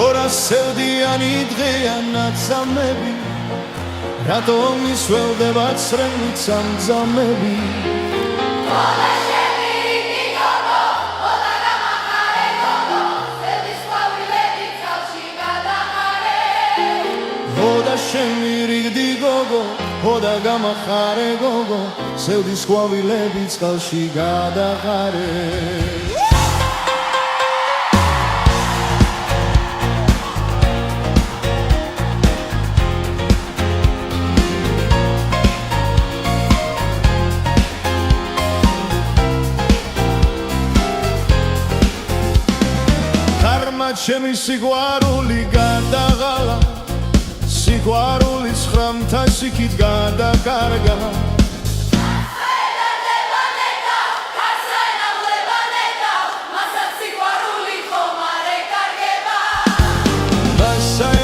ორასევდიანი დღეა ნაცამები რატომ ისველდება ცრემლით სამძამები შემირიგდი გოგო, ხოდა გამახარე გოგო, სევდის ყვავილები წყალში გადაყარე. ღარმა ჩემი სიყვარული გადაღალა სიყვარულის ხრამთა სიქით გადაკარგა